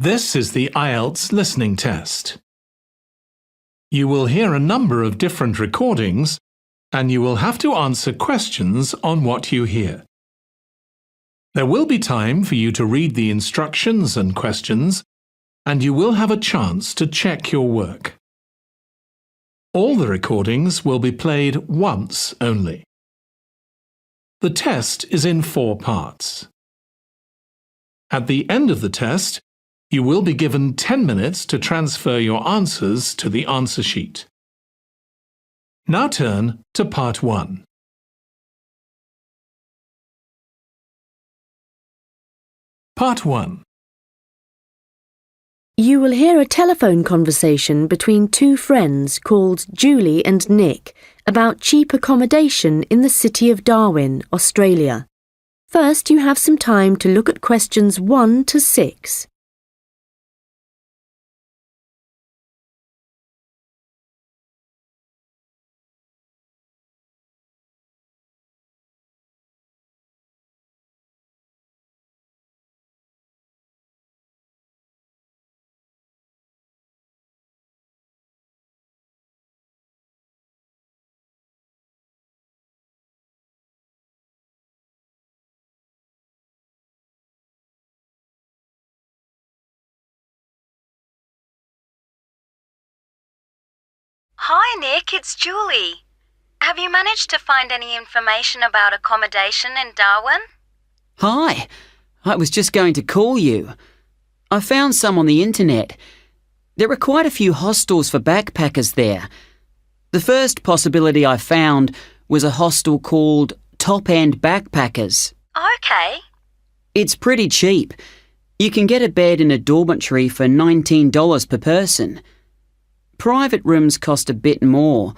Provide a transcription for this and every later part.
This is the IELTS listening test. You will hear a number of different recordings, and you will have to answer questions on what you hear. There will be time for you to read the instructions and questions, and you will have a chance to check your work. All the recordings will be played once only. The test is in 4 parts. At the end of the test, you will be given 10 minutes to transfer your answers to the answer sheet. Now turn to Part 1. Part 1. You will hear a telephone conversation between 2 friends called Julie and Nick about cheap accommodation in the city of Darwin, Australia. First, you have some time to look at questions 1 to 6. Hi Nick, it's Julie. Have you managed to find any information about accommodation in Darwin? Hi, I was just going to call you. I found some on the internet. There are quite a few hostels for backpackers there. The first possibility I found was a hostel called Top End Backpackers. Okay. It's pretty cheap. You can get a bed in a dormitory for $19 per person. Private rooms cost a bit more,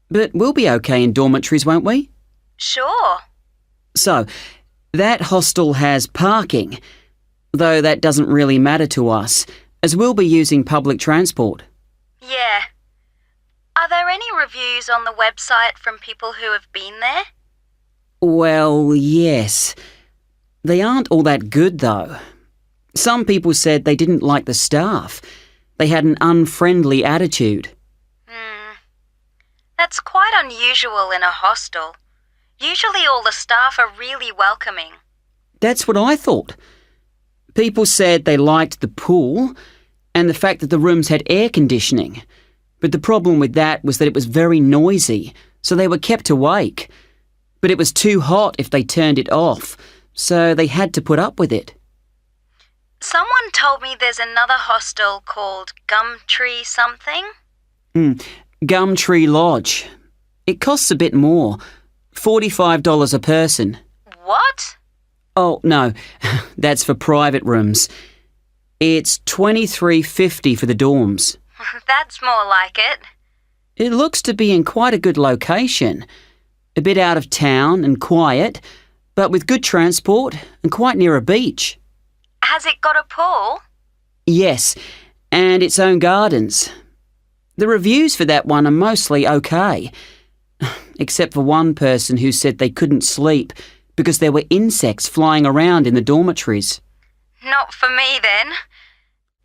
but we'll be okay in dormitories, won't we? Sure. So, that hostel has parking, though that doesn't really matter to us, as we'll be using public transport. Yeah. Are there any reviews on the website from people who have been there? Well, yes. They aren't all that good, though. Some people said they didn't like the staff. They had an unfriendly attitude. That's quite unusual in a hostel. Usually all the staff are really welcoming. That's what I thought. People said they liked the pool and the fact that the rooms had air conditioning. But the problem with that was that it was very noisy, so they were kept awake. But it was too hot if they turned it off, so they had to put up with it. Someone told me there's another hostel called Gumtree something. Gumtree Lodge. It costs a bit more, $45 a person. What? Oh, no, that's for private rooms. It's $23.50 for the dorms. That's more like it. It looks to be in quite a good location. A bit out of town and quiet, but with good transport and quite near a beach. Has it got a pool? Yes, and its own gardens. The reviews for that one are mostly okay, except for one person who said they couldn't sleep because there were insects flying around in the dormitories. Not for me then.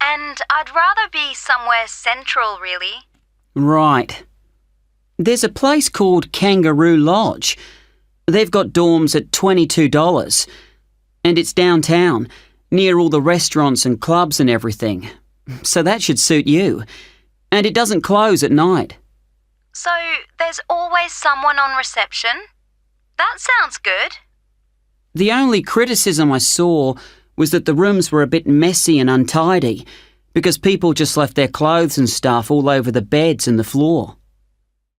And I'd rather be somewhere central, really. Right. There's a place called Kangaroo Lodge. They've got dorms at $22, and it's downtown, near all the restaurants and clubs and everything. So that should suit you. And it doesn't close at night. So there's always someone on reception? That sounds good. The only criticism I saw was that the rooms were a bit messy and untidy because people just left their clothes and stuff all over the beds and the floor.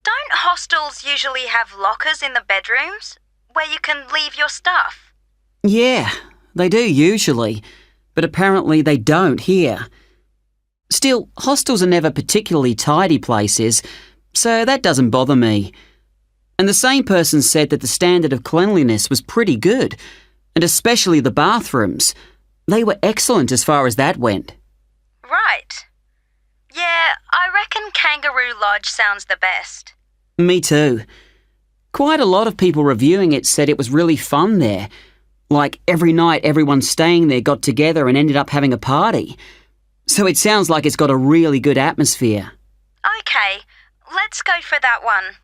Don't hostels usually have lockers in the bedrooms where you can leave your stuff? Yeah, they do usually, but apparently they don't here. Still, hostels are never particularly tidy places, so that doesn't bother me. And the same person said that the standard of cleanliness was pretty good, and especially the bathrooms. They were excellent as far as that went. Right. Yeah, I reckon Kangaroo Lodge sounds the best. Me too. Quite a lot of people reviewing it said it was really fun there. Like every night everyone staying there got together and ended up having a party. so it sounds like it's got a really good atmosphere. OK, let's go for that one.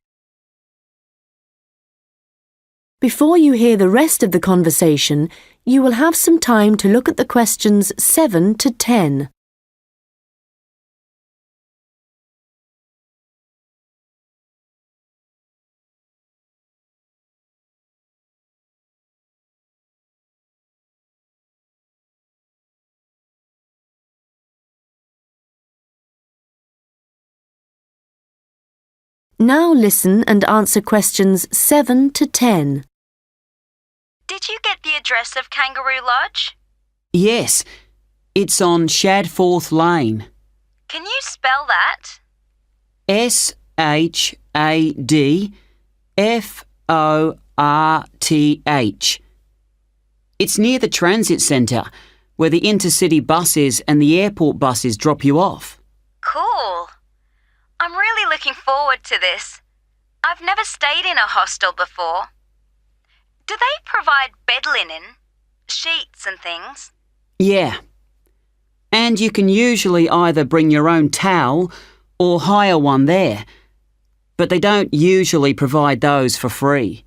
Before you hear the rest of the conversation, you will have some time to look at the questions 7 to 10. Now listen and answer questions 7 to 10. Did you get the address of Kangaroo Lodge? Yes, it's on Shadforth Lane. Can you spell that? Shadforth. It's near the transit centre, where the intercity buses and the airport buses drop you off. Cool. I'm really looking forward to this. I've never stayed in a hostel before. Do they provide bed linen, sheets and things? Yeah. And you can usually either bring your own towel or hire one there. But they don't usually provide those for free.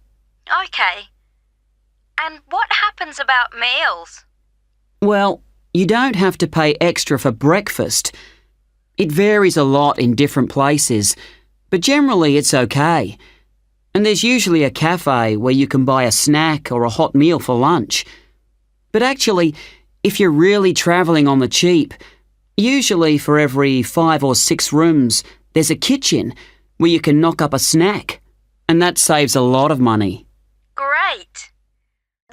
OK. And what happens about meals? Well, you don't have to pay extra for breakfast. It varies a lot in different places, but generally it's okay. And there's usually a cafe where you can buy a snack or a hot meal for lunch. But actually, if you're really travelling on the cheap, usually for every 5 or 6 rooms, there's a kitchen where you can knock up a snack. And that saves a lot of money. Great.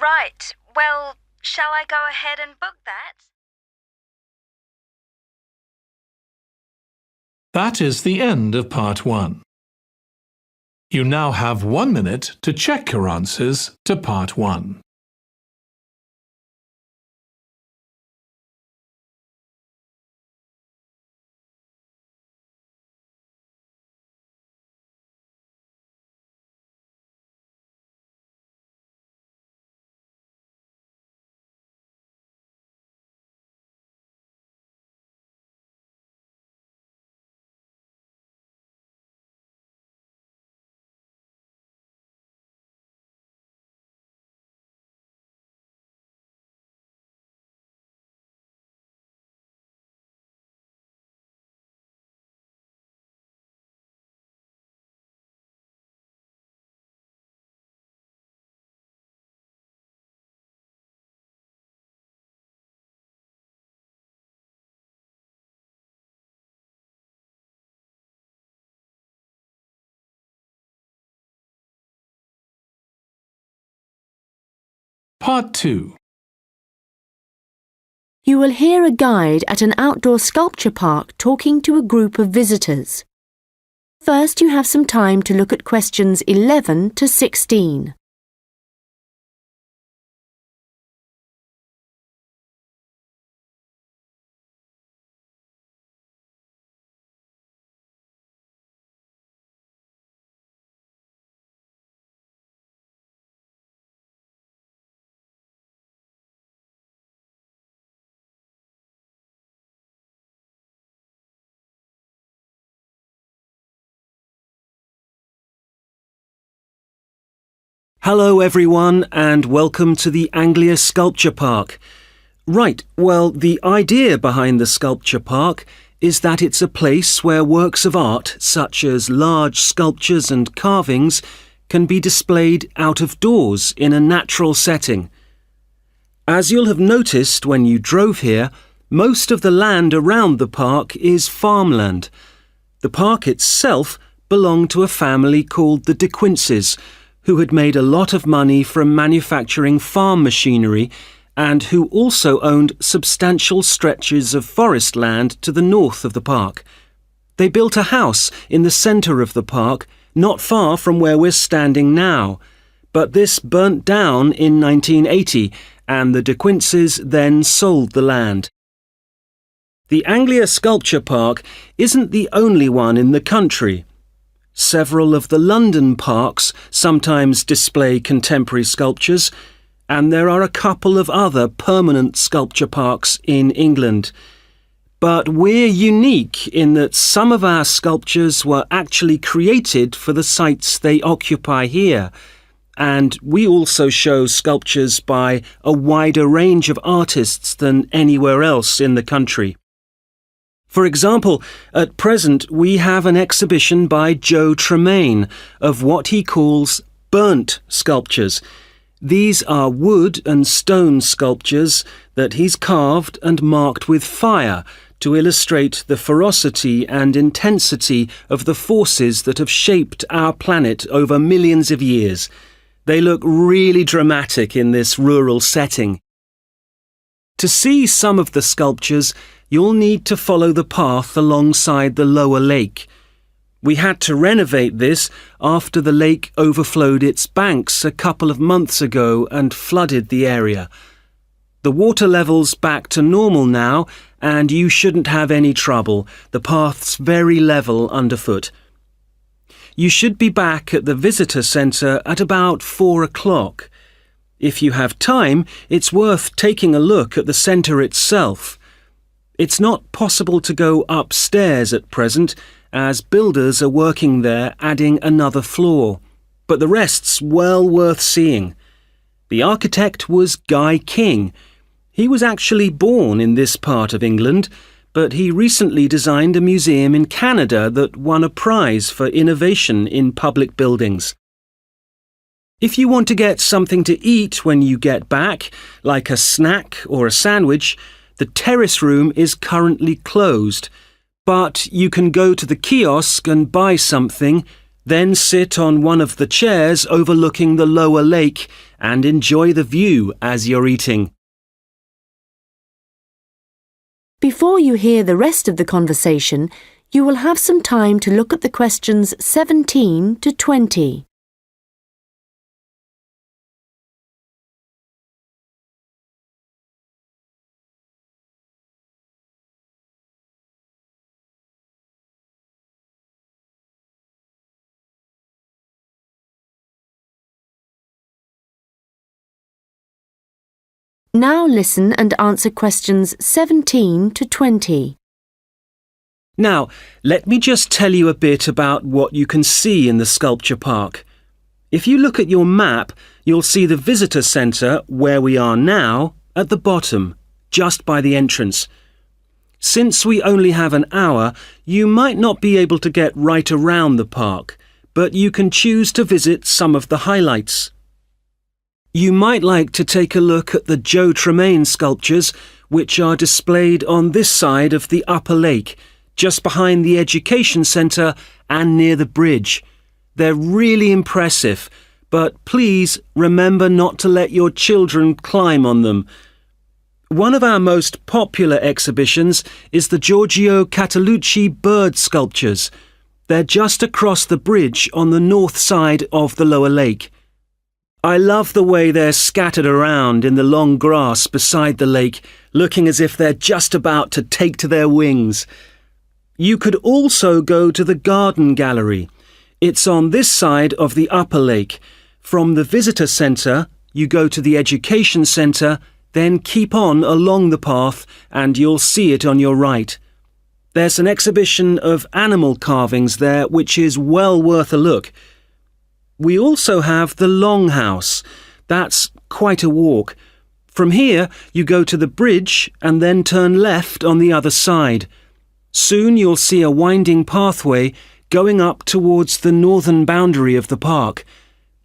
Right, well, shall I go ahead and book that? That is the end of part 1. You now have 1 minute to check your answers to part 1. Part 2. You will hear a guide at an outdoor sculpture park talking to a group of visitors. First, you have some time to look at questions 11 to 16. Hello everyone and welcome to the Anglia Sculpture Park. Right, well, the idea behind the sculpture park is that it's a place where works of art, such as large sculptures and carvings, can be displayed out of doors in a natural setting. As you'll have noticed when you drove here, most of the land around the park is farmland. The park itself belonged to a family called the De Quinces, who had made a lot of money from manufacturing farm machinery and who also owned substantial stretches of forest land to the north of the park. They built a house in the centre of the park, not far from where we're standing now, but this burnt down in 1980 and the De Quinces then sold the land. The Anglia Sculpture Park isn't the only one in the country. Several of the London parks sometimes display contemporary sculptures, and there are a couple of other permanent sculpture parks in England. But we're unique in that some of our sculptures were actually created for the sites they occupy here, and we also show sculptures by a wider range of artists than anywhere else in the country. For example, at present we have an exhibition by Joe Tremaine of what he calls burnt sculptures. These are wood and stone sculptures that he's carved and marked with fire to illustrate the ferocity and intensity of the forces that have shaped our planet over millions of years. They look really dramatic in this rural setting. To see some of the sculptures, you'll need to follow the path alongside the lower lake. We had to renovate this after the lake overflowed its banks a couple of months ago and flooded the area. The water level's back to normal now, and you shouldn't have any trouble. The path's very level underfoot. You should be back at the visitor centre at about 4 o'clock. If you have time, it's worth taking a look at the centre itself. It's not possible to go upstairs at present, as builders are working there adding another floor, but the rest's well worth seeing. The architect was Guy King. He was actually born in this part of England, but he recently designed a museum in Canada that won a prize for innovation in public buildings. If you want to get something to eat when you get back, like a snack or a sandwich, the terrace room is currently closed, but you can go to the kiosk and buy something, then sit on one of the chairs overlooking the lower lake and enjoy the view as you're eating. Before you hear the rest of the conversation, you will have some time to look at the questions 17 to 20. Now listen and answer questions 17 to 20. Now, let me just tell you a bit about what you can see in the sculpture park. If you look at your map, you'll see the visitor centre, where we are now, at the bottom, just by the entrance. Since we only have an hour, you might not be able to get right around the park, but you can choose to visit some of the highlights. You might like to take a look at the Joe Tremaine sculptures, which are displayed on this side of the upper lake, just behind the education centre and near the bridge. They're really impressive, but please remember not to let your children climb on them. One of our most popular exhibitions is the Giorgio Cataluci bird sculptures. They're just across the bridge on the north side of the lower lake. I love the way they're scattered around in the long grass beside the lake, looking as if they're just about to take to their wings. You could also go to the garden gallery. It's on this side of the upper lake. From the visitor centre, you go to the education centre, then keep on along the path and you'll see it on your right. There's an exhibition of animal carvings there which is well worth a look. We also have the Longhouse. That's quite a walk. From here, you go to the bridge and then turn left on the other side. Soon you'll see a winding pathway going up towards the northern boundary of the park.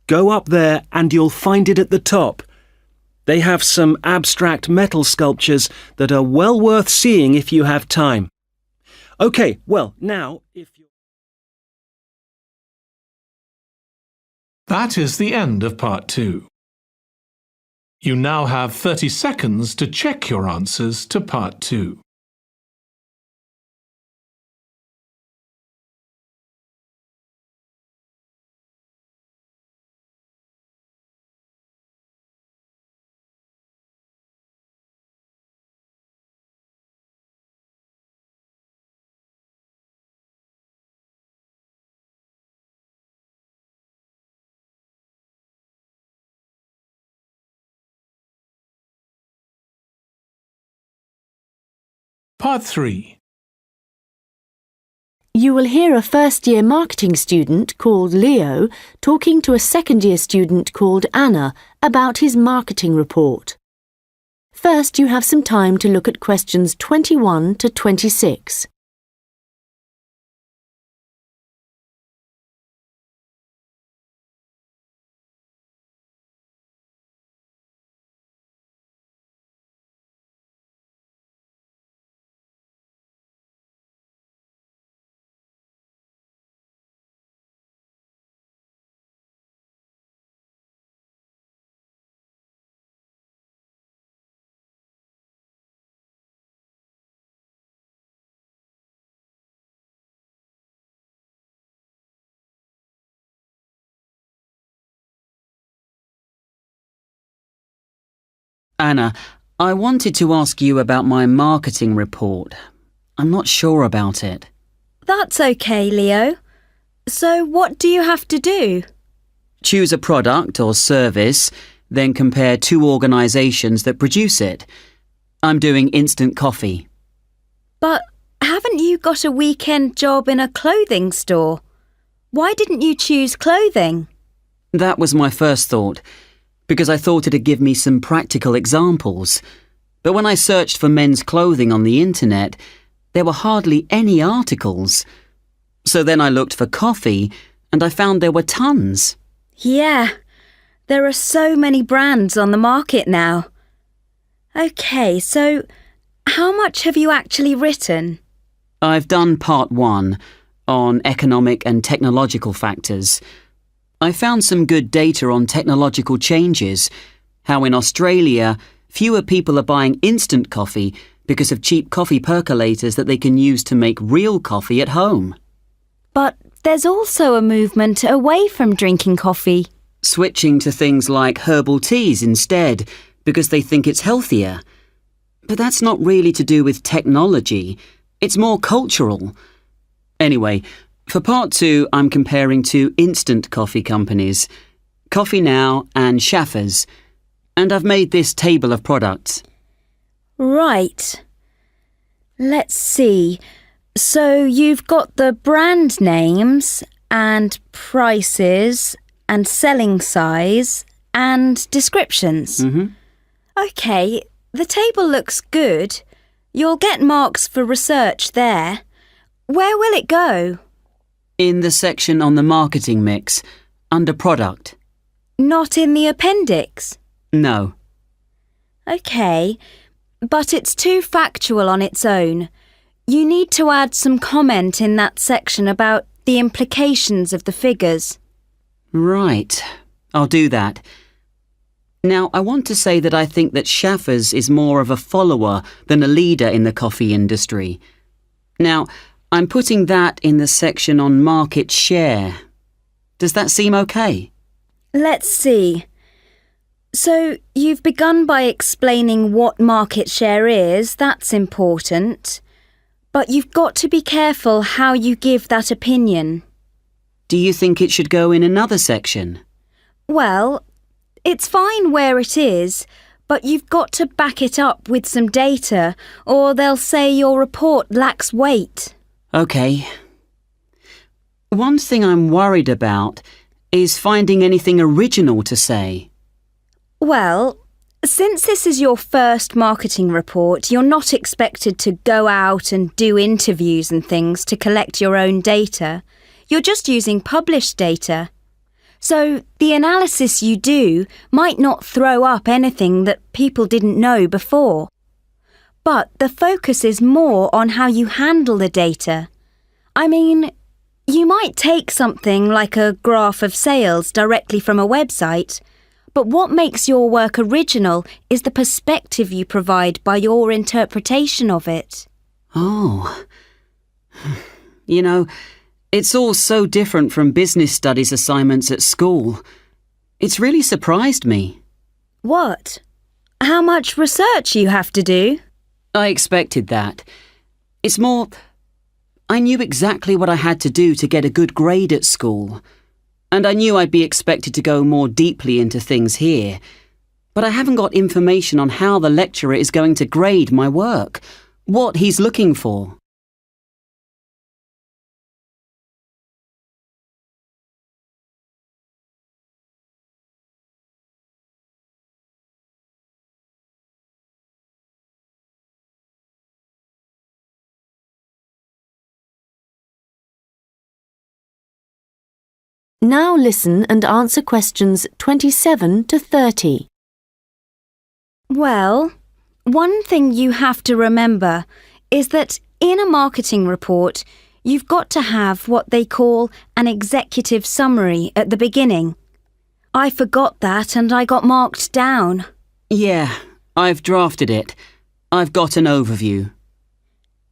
Go up there and you'll find it at the top. They have some abstract metal sculptures that are well worth seeing if you have time. OK, well, now, if you... That is the end of part 2. You now have 30 seconds to check your answers to part 2. Part 3. You will hear a first-year marketing student called Leo talking to a second-year student called Anna about his marketing report. First, you have some time to look at questions 21 to 26. Anna, I wanted to ask you about my marketing report. I'm not sure about it. That's okay, Leo. So what do you have to do? Choose a product or service, then compare two organisations that produce it. I'm doing instant coffee. But haven't you got a weekend job in a clothing store? Why didn't you choose clothing? That was my first thought, because I thought it'd give me some practical examples. But when I searched for men's clothing on the internet, there were hardly any articles. So then I looked for coffee, and I found there were tons. Yeah, there are so many brands on the market now. OK, so how much have you actually written? I've done part 1 on economic and technological factors. I found some good data on technological changes, how in Australia fewer people are buying instant coffee because of cheap coffee percolators that they can use to make real coffee at home. But there's also a movement away from drinking coffee. Switching to things like herbal teas instead because they think it's healthier. But that's not really to do with technology, it's more cultural. Anyway, for part 2, I'm comparing two instant coffee companies, Coffee Now and Schaffers, and I've made this table of products. Right. Let's see. So you've got the brand names and prices and selling size and descriptions. OK, the table looks good. You'll get marks for research there. Where will it go? In the section on the marketing mix, under product. Not in the appendix? No. OK, but it's too factual on its own. You need to add some comment in that section about the implications of the figures. Right, I'll do that. Now, I want to say that I think that Schaffers is more of a follower than a leader in the coffee industry. Now, I'm putting that in the section on market share. Does that seem okay? Let's see. So, you've begun by explaining what market share is, that's important. But you've got to be careful how you give that opinion. Do you think it should go in another section? Well, it's fine where it is, but you've got to back it up with some data, or they'll say your report lacks weight. OK. One thing I'm worried about is finding anything original to say. Well, since this is your first marketing report, you're not expected to go out and do interviews and things to collect your own data. You're just using published data. So the analysis you do might not throw up anything that people didn't know before. But the focus is more on how you handle the data. I mean, you might take something like a graph of sales directly from a website, but what makes your work original is the perspective you provide by your interpretation of it. Oh. You know, it's all so different from business studies assignments at school. It's really surprised me. What? How much research you have to do? I expected that. It's more, I knew exactly what I had to do to get a good grade at school. And I knew I'd be expected to go more deeply into things here. But I haven't got information on how the lecturer is going to grade my work, what he's looking for. Now listen and answer questions 27 to 30. Well, one thing you have to remember is that in a marketing report, you've got to have what they call an executive summary at the beginning. I forgot that and I got marked down. Yeah, I've drafted it. I've got an overview.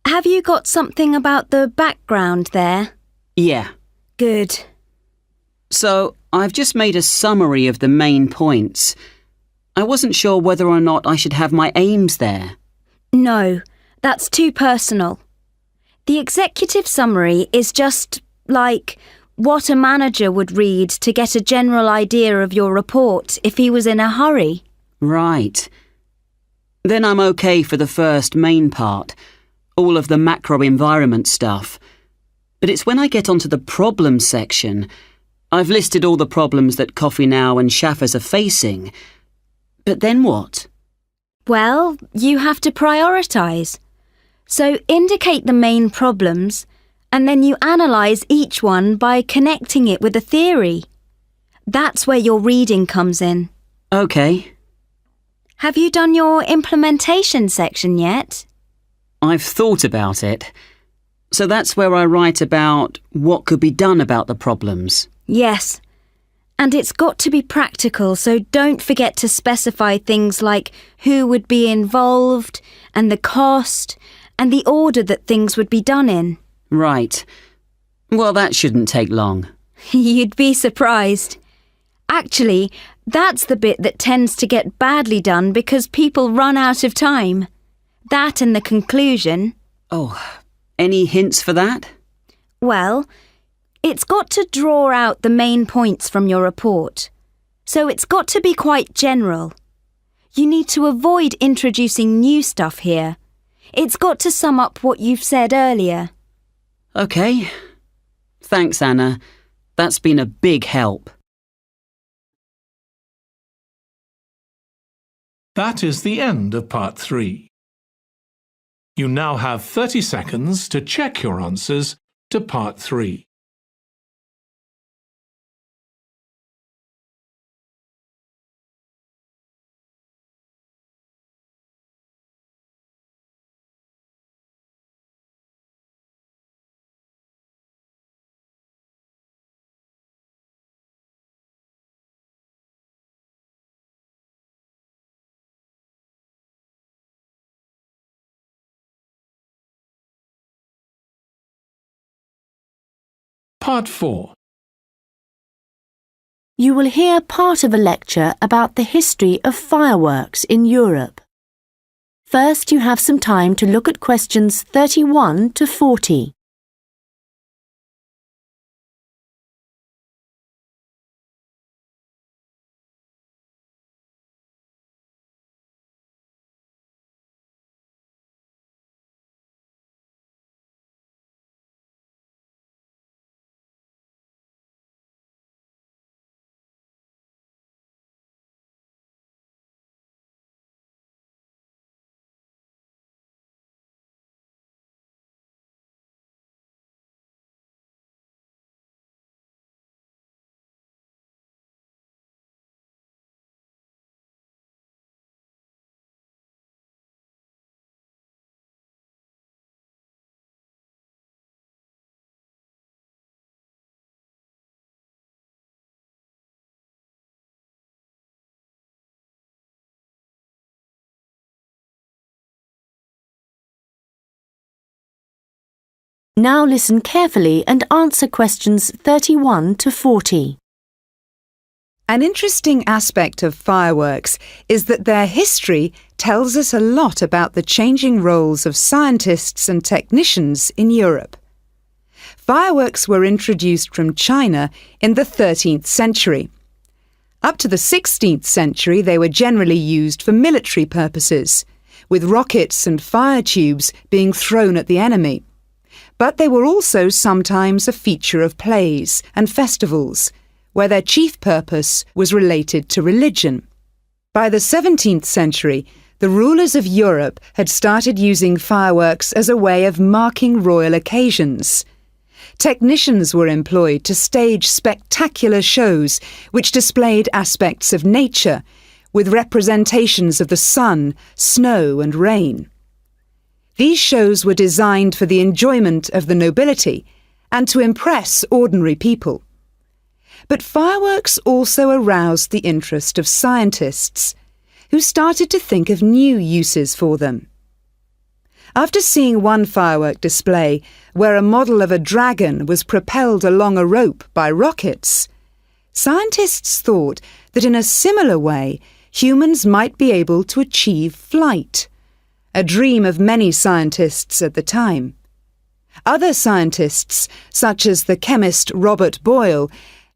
Have you got something about the background there? Yeah. Good. So, I've just made a summary of the main points. I wasn't sure whether or not I should have my aims there. No, that's too personal. The executive summary is just like what a manager would read to get a general idea of your report if he was in a hurry. Right. Then I'm okay for the first main part, all of the macro environment stuff. But it's when I get onto the problems section. I've listed all the problems that Coffee Now and Schaffers are facing. But then what? Well, you have to prioritise. So indicate the main problems, and then you analyse each one by connecting it with a theory. That's where your reading comes in. Okay. Have you done your implementation section yet? I've thought about it. So that's where I write about what could be done about the problems. Yes. And it's got to be practical, so don't forget to specify things like who would be involved, and the cost, and the order that things would be done in. Right. Well, that shouldn't take long. You'd be surprised. Actually, that's the bit that tends to get badly done because people run out of time. That and the conclusion. Oh, any hints for that? Well, it's got to draw out the main points from your report. So it's got to be quite general. You need to avoid introducing new stuff here. It's got to sum up what you've said earlier. Okay. Thanks, Anna. That's been a big help. That is the end of part 3. You now have 30 seconds to check your answers to part 3. Part 4. You will hear part of a lecture about the history of fireworks in Europe. First, you have some time to look at questions 31 to 40. Now listen carefully and answer questions 31 to 40. An interesting aspect of fireworks is that their history tells us a lot about the changing roles of scientists and technicians in Europe. Fireworks were introduced from China in the 13th century. Up to the 16th century, they were generally used for military purposes, with rockets and fire tubes being thrown at the enemy. But they were also sometimes a feature of plays and festivals, where their chief purpose was related to religion. By the 17th century, the rulers of Europe had started using fireworks as a way of marking royal occasions. Technicians were employed to stage spectacular shows which displayed aspects of nature, with representations of the sun, snow and rain. These shows were designed for the enjoyment of the nobility and to impress ordinary people. But fireworks also aroused the interest of scientists, who started to think of new uses for them. After seeing one firework display where a model of a dragon was propelled along a rope by rockets, scientists thought that in a similar way humans might be able to achieve flight, a dream of many scientists at the time. Other scientists, such as the chemist Robert Boyle,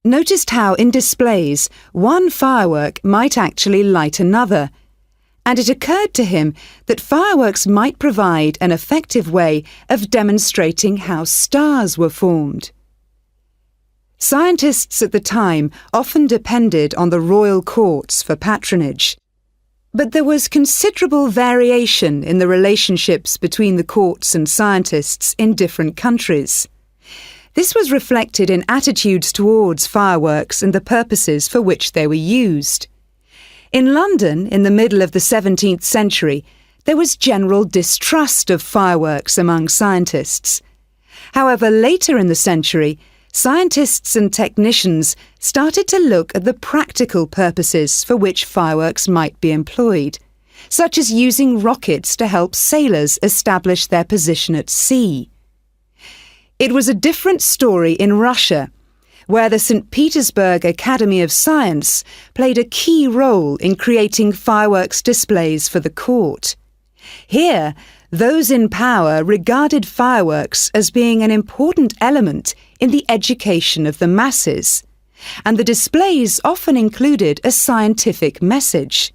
noticed how in displays one firework might actually light another, and it occurred to him that fireworks might provide an effective way of demonstrating how stars were formed. Scientists at the time often depended on the royal courts for patronage, but there was considerable variation in the relationships between the courts and scientists in different countries. This was reflected in attitudes towards fireworks and the purposes for which they were used. In London, in the middle of the 17th century, there was general distrust of fireworks among scientists. However, later in the century, scientists and technicians started to look at the practical purposes for which fireworks might be employed, such as using rockets to help sailors establish their position at sea. It was a different story in Russia, where the St. Petersburg Academy of Science played a key role in creating fireworks displays for the court. Here, those in power regarded fireworks as being an important element in the education of the masses, and the displays often included a scientific message.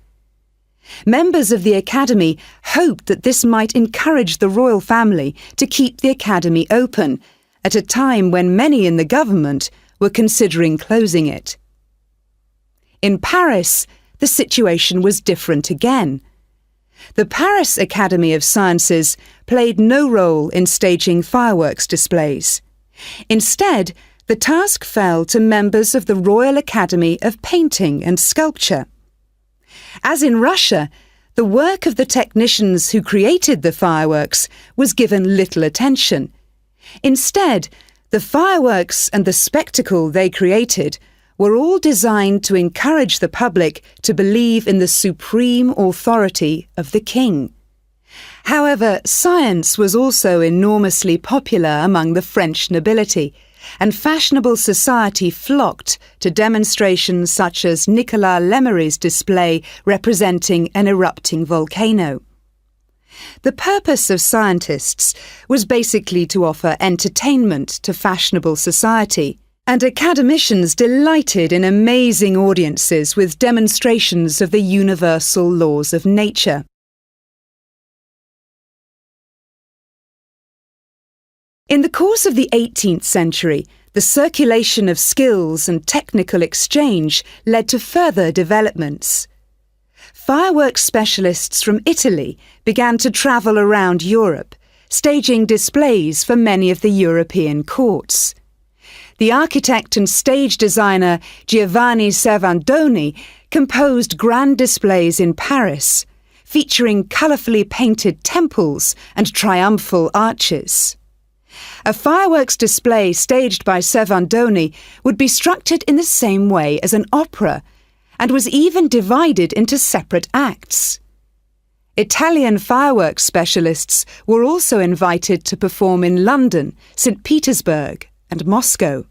Members of the Academy hoped that this might encourage the royal family to keep the Academy open, at a time when many in the government were considering closing it. In Paris, the situation was different again. The Paris Academy of Sciences played no role in staging fireworks displays. Instead, the task fell to members of the Royal Academy of Painting and Sculpture. As in Russia, the work of the technicians who created the fireworks was given little attention. Instead, the fireworks and the spectacle they created were all designed to encourage the public to believe in the supreme authority of the king. However, science was also enormously popular among the French nobility, and fashionable society flocked to demonstrations such as Nicolas Lemery's display representing an erupting volcano. The purpose of scientists was basically to offer entertainment to fashionable society, and academicians delighted in amazing audiences with demonstrations of the universal laws of nature. In the course of the 18th century, the circulation of skills and technical exchange led to further developments. Fireworks specialists from Italy began to travel around Europe, staging displays for many of the European courts. The architect and stage designer Giovanni Servandoni composed grand displays in Paris, featuring colourfully painted temples and triumphal arches. A fireworks display staged by Servandoni would be structured in the same way as an opera, and was even divided into separate acts. Italian fireworks specialists were also invited to perform in London, St. Petersburg, and Moscow.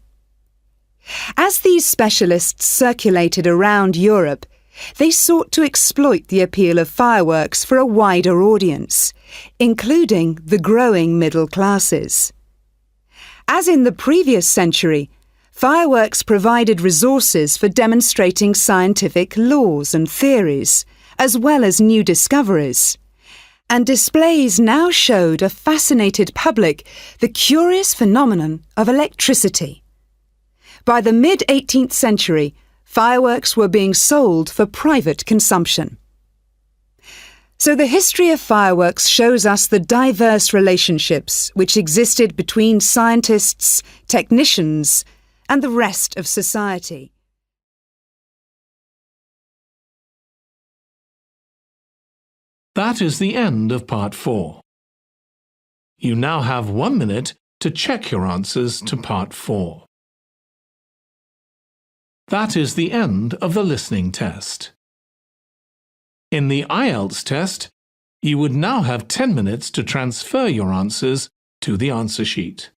As these specialists circulated around Europe, they sought to exploit the appeal of fireworks for a wider audience, including the growing middle classes. As in the previous century, fireworks provided resources for demonstrating scientific laws and theories, as well as new discoveries. and displays now showed a fascinated public the curious phenomenon of electricity. By the mid-18th century, fireworks were being sold for private consumption. So the history of fireworks shows us the diverse relationships which existed between scientists, technicians, and the rest of society. That is the end of Part 4. You now have 1 minute to check your answers to Part 4. That is the end of the listening test. In the IELTS test, you would now have 10 minutes to transfer your answers to the answer sheet.